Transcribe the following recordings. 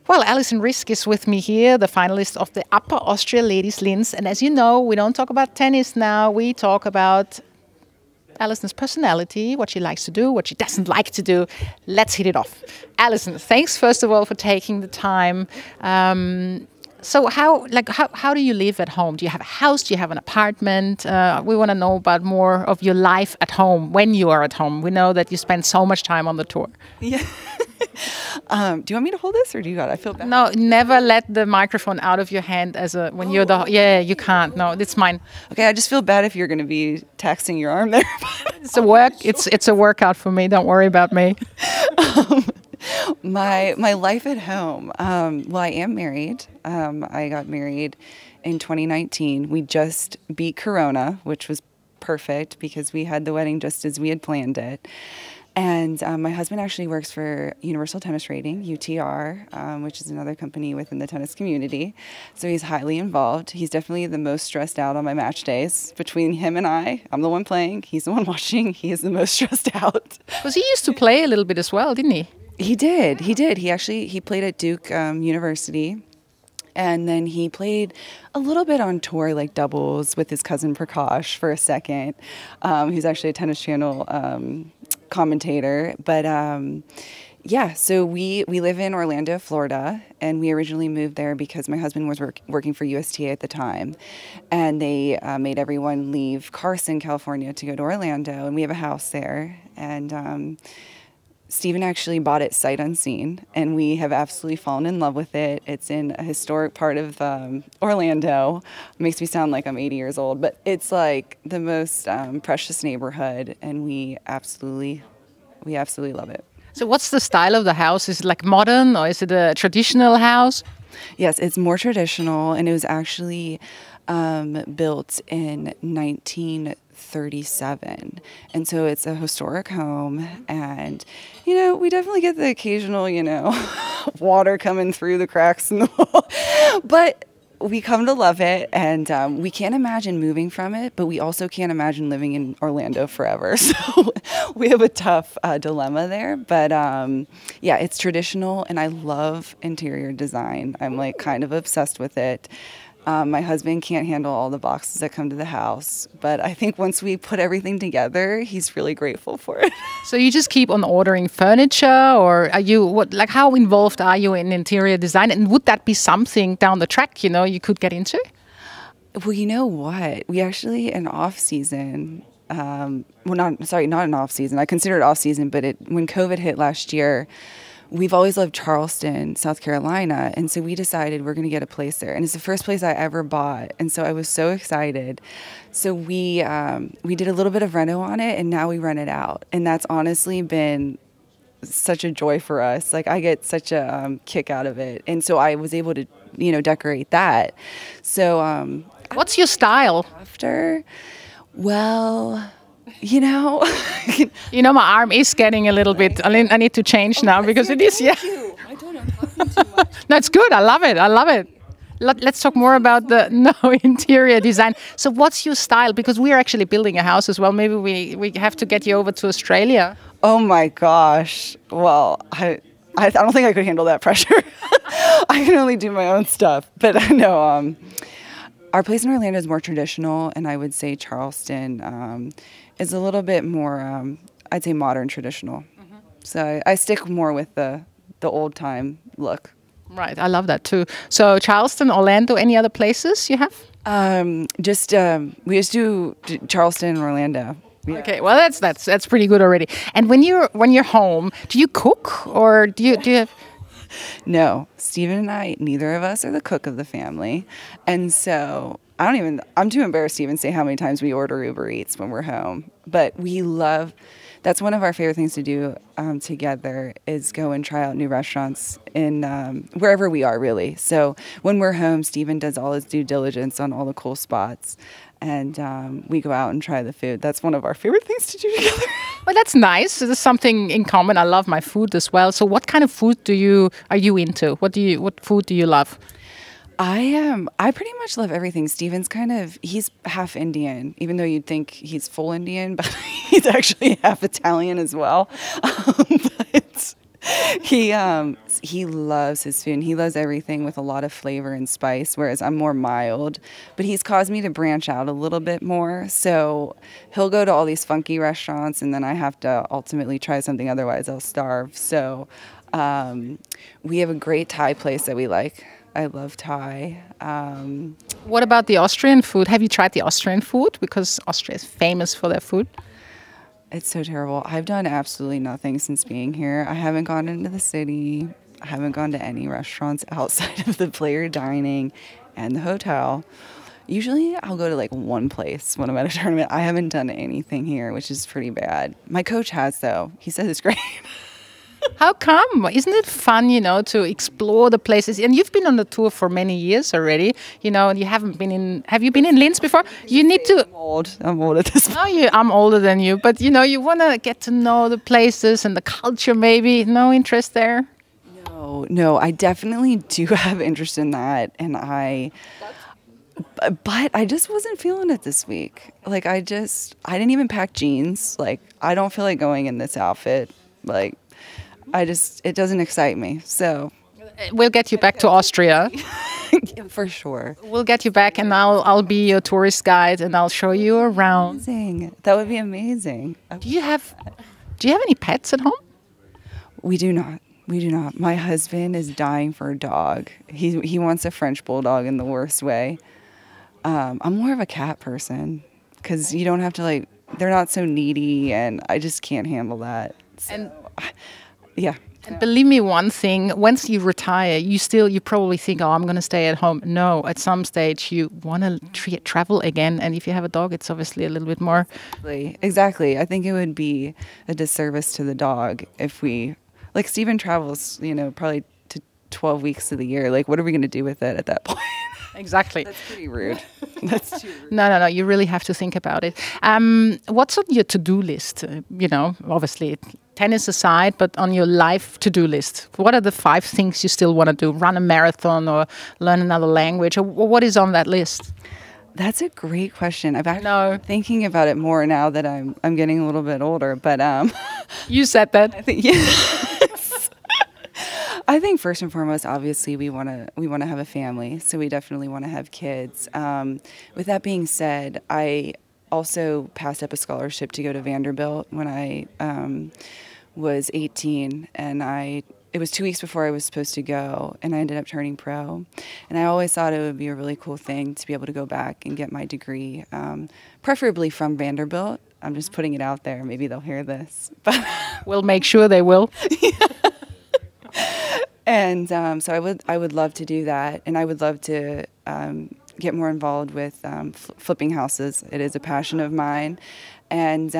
Well, Alison Riske is with me here, the finalist of the Upper Austria Ladies Linz. And as you know, we don't talk about tennis now. We talk about Alison's personality, what she likes to do, what she doesn't like to do. Let's hit it off. Alison, thanks first of all for taking the time. So how do you live at home? Do you have a house? Do you have an apartment? We want to know about more of your life at home when you are at home. We know that you spend so much time on the tour. Yeah. Do you want me to hold this, or do you got it? I feel bad. No, never let the microphone out of your hand when you're the. Yeah, you can't. No, it's mine. Okay, I just feel bad if you're going to be taxing your arm there. It's a work. It's a workout for me. Don't worry about me. My life at home. Well, I am married. I got married in 2019. We just beat Corona, which was perfect because we had the wedding just as we had planned it. And my husband actually works for Universal Tennis Rating, UTR, which is another company within the tennis community. So he's highly involved. He's definitely the most stressed out on my match days. Between him and I'm the one playing, he's the one watching. He is the most stressed out. Because he used to play a little bit as well, didn't he? He did. He played at Duke University. And then he played a little bit on tour, like doubles with his cousin Prakash for a second. He's actually a Tennis Channel commentator. But yeah, so we live in Orlando, Florida, and we originally moved there because my husband was working for USTA at the time. And they made everyone leave Carson, California to go to Orlando, and we have a house there. And Stephen actually bought it sight unseen, and we have absolutely fallen in love with it. It's in a historic part of Orlando. It makes me sound like I'm 80 years old, but it's like the most precious neighborhood, and we absolutely love it. So what's the style of the house? Is it like modern, or is it a traditional house? Yes, it's more traditional, and it was actually built in 1937, and so it's a historic home. And we definitely get the occasional water coming through the cracks in the wall, but we come to love it. And we can't imagine moving from it, but we also can't imagine living in Orlando forever. So we have a tough dilemma there. But yeah, it's traditional, and I love interior design. I'm like kind of obsessed with it. My husband can't handle all the boxes that come to the house, but I think once we put everything together, he's really grateful for it. So you just keep on ordering furniture, or are you how involved are you in interior design? And would that be something down the track you could get into? Well, you know what? We actually in off season. Not an off season. I consider it off season, but when COVID hit last year. We've always loved Charleston, South Carolina, and so we decided we're going to get a place there. And it's the first place I ever bought, and so I was so excited. So we did a little bit of reno on it, and now we rent it out. And that's honestly been such a joy for us. Like, I get such a kick out of it. And so I was able to, decorate that. So what's your style? After, well... my arm is getting a little bit. I need to change now because it is. Yeah. I don't know. Talking too much. That's good. I love it. Let's talk more about the interior design. So, what's your style? Because we are actually building a house as well. Maybe we have to get you over to Australia. Oh my gosh. Well, I don't think I could handle that pressure. I can only do my own stuff. But I know our place in Orlando is more traditional, and I would say Charleston is a little bit more, I'd say, modern, traditional. Mm-hmm. So I stick more with the old time look. Right, I love that too. So Charleston, Orlando, any other places you have? We just do Charleston and Orlando. Yeah. Okay, well that's pretty good already. And when you're home, do you cook, or do you have? No, Stephen and I, neither of us are the cook of the family. And so I'm too embarrassed to even say how many times we order Uber Eats when we're home. But that's one of our favorite things to do together is go and try out new restaurants in wherever we are, really. So when we're home, Stephen does all his due diligence on all the cool spots. And we go out and try the food. That's one of our favorite things to do together. Well, that's nice. There's something in common. I love my food as well. So what kind of food are you into? What food do you love? I pretty much love everything. Steven's he's half Indian, even though you'd think he's full Indian, but he's actually half Italian as well. But He loves his food, and he loves everything with a lot of flavor and spice, whereas I'm more mild. But he's caused me to branch out a little bit more. So he'll go to all these funky restaurants, and then I have to ultimately try something, otherwise I'll starve. So we have a great Thai place that we like. I love Thai. What about the Austrian food? Have you tried the Austrian food? Because Austria is famous for their food. It's so terrible. I've done absolutely nothing since being here. I haven't gone into the city. I haven't gone to any restaurants outside of the player dining and the hotel. Usually I'll go to like one place when I'm at a tournament. I haven't done anything here, which is pretty bad. My coach has, though. He says it's great. How come? Isn't it fun, to explore the places? And you've been on the tour for many years already, and you haven't been in. Have you been in Linz before? You need to. I'm old at this point. No, I'm older than you, but you want to get to know the places and the culture. Maybe no interest there. No, I definitely do have interest in that, but I just wasn't feeling it this week. Like I didn't even pack jeans. Like I don't feel like going in this outfit. Like. It doesn't excite me. So we'll get you back to Austria. Yeah, for sure. We'll get you back, and I'll be your tourist guide, and I'll show you around. Amazing. That would be amazing. Do you have any pets at home? We do not. We do not. My husband is dying for a dog. He wants a French bulldog in the worst way. I'm more of a cat person because you don't have to they're not so needy, and I just can't handle that. So, yeah. And believe me one thing, once you retire, you probably think, oh, I'm going to stay at home. No, at some stage you want to travel again. And if you have a dog, it's obviously a little bit more. Exactly. I think it would be a disservice to the dog if Steven travels, probably to 12 weeks of the year. Like, what are we going to do with it at that point? Exactly. That's pretty rude. That's too rude. No. You really have to think about it. What's on your to-do list? Obviously, tennis aside, but on your life to-do list, what are the 5 things you still want to do? Run a marathon or learn another language? Or what is on that list? That's a great question. I've actually been thinking about it more now that I'm getting a little bit older. But you said that. I think yes. I think first and foremost, obviously, we want to have a family, so we definitely want to have kids. With that being said, I also passed up a scholarship to go to Vanderbilt when I was 18, and it was 2 weeks before I was supposed to go, and I ended up turning pro. And I always thought it would be a really cool thing to be able to go back and get my degree, preferably from Vanderbilt. I'm just putting it out there. Maybe they'll hear this. But we'll make sure they will. Yeah. And so I would love to do that, and I would love to get more involved with flipping houses. It is a passion of mine, and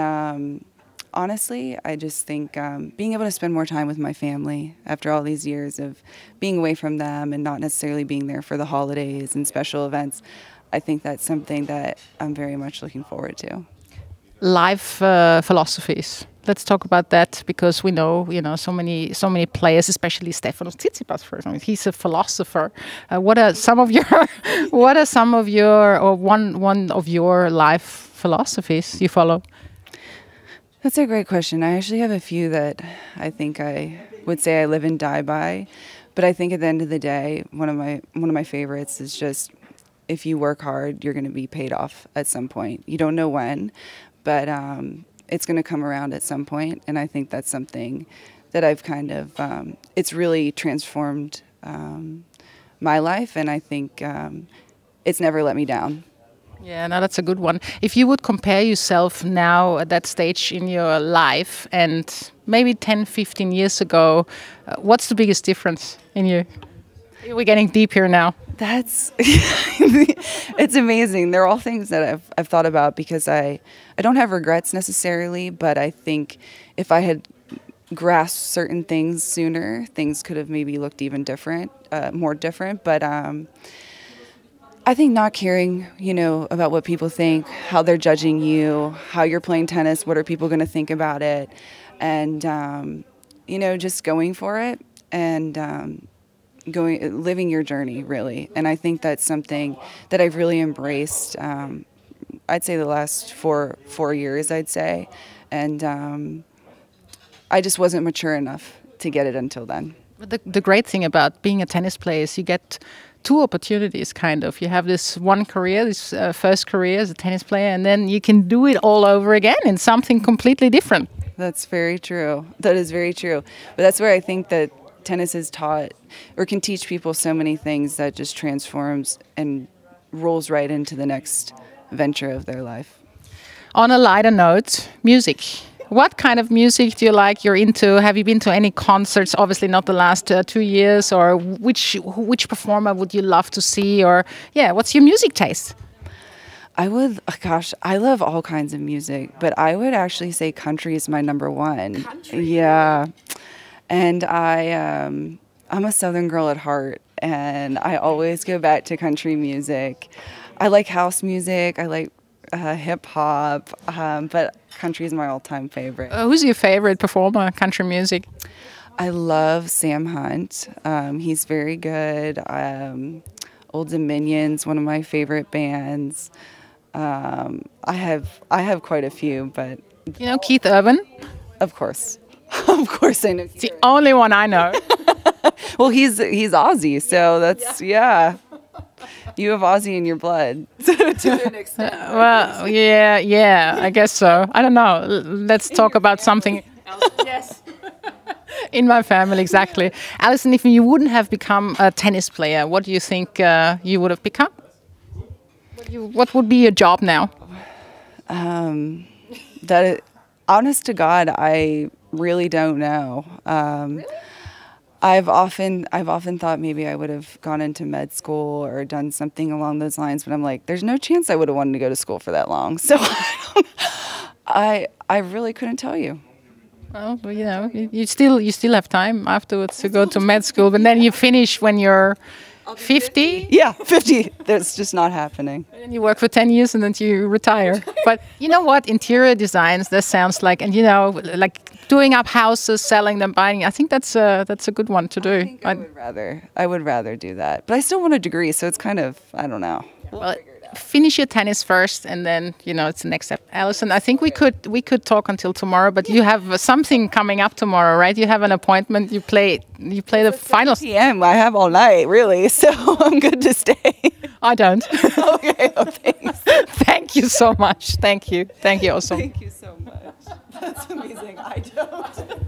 honestly, I just think being able to spend more time with my family after all these years of being away from them and not necessarily being there for the holidays and special events, I think that's something that I'm very much looking forward to. Life philosophies. Let's talk about that, because we know, so many players, especially Stefanos Tsitsipas, for example. He's a philosopher. What are some of your, or one of your life philosophies you follow? That's a great question. I actually have a few that I think I would say I live and die by, but I think at the end of the day, one of my favorites is just, if you work hard, you're going to be paid off at some point. You don't know when, but it's going to come around at some point, and I think that's something that I've kind of, it's really transformed my life, and I think it's never let me down. Yeah, no, that's a good one. If you would compare yourself now at that stage in your life and maybe 10, 15 years ago, what's the biggest difference in you? We're getting deep here now. That's it's amazing. They're all things that I've thought about, because I don't have regrets necessarily, but I think if I had grasped certain things sooner, things could have maybe looked even different, more different. But I think not caring, about what people think, how they're judging you, how you're playing tennis, what are people going to think about it, and just going for it and living your journey, really. And I think that's something that I've really embraced, I'd say the last four years, I'd say. And I just wasn't mature enough to get it until then. But the great thing about being a tennis player is you get two opportunities, kind of. You have this one career, this first career as a tennis player, and then you can do it all over again in something completely different. That's very true. That is very true. But that's where I think that tennis is taught or can teach people so many things that just transforms and rolls right into the next venture of their life. On a lighter note, music. What kind of music do you like? You're into? Have you been to any concerts? Obviously not the last 2 years. Or which performer would you love to see? Or yeah, what's your music taste? I would, gosh, I love all kinds of music, but I would actually say country is my number one. Country? Yeah. And I'm a Southern girl at heart, and I always go back to country music. I like house music. I like hip hop, but country is my all-time favorite. Who's your favorite performer, country music? I love Sam Hunt. He's very good. Old Dominion's one of my favorite bands. I have quite a few, but you know Keith Urban? Of course. Of course I know. It's the only one I know. Well, he's Aussie, so that's yeah. You have Aussie in your blood to an extent. Well, yeah, I guess so. I don't know. Let's talk about something else. Yes. In my family, exactly. Alison, if you wouldn't have become a tennis player, what do you think you would have become? What would be your job now? Honest to God, I really don't know. Really? I've often thought maybe I would have gone into med school or done something along those lines, but I'm like, there's no chance I would have wanted to go to school for that long. So I really couldn't tell you. Well, you know, you still have time afterwards to go to med school, but then you finish when you're 50? Yeah, 50. That's just not happening. And you work for 10 years and then you retire. But you know what? Interior designs, that sounds like, and you know, like doing up houses, selling them, buying. I think that's a good one to do. I would rather do that. But I still want a degree, so it's kind of, I don't know. Well, finish your tennis first, and then you know it's the next step. Alison, I think we could talk until tomorrow, but you have something coming up tomorrow, right? You have an appointment. You play the finals. PM. I have all night, really, so I'm good to stay. I don't. Okay. Oh, thanks. Thank you so much. Thank you. Thank you, awesome. Thank you so much. That's amazing. I don't.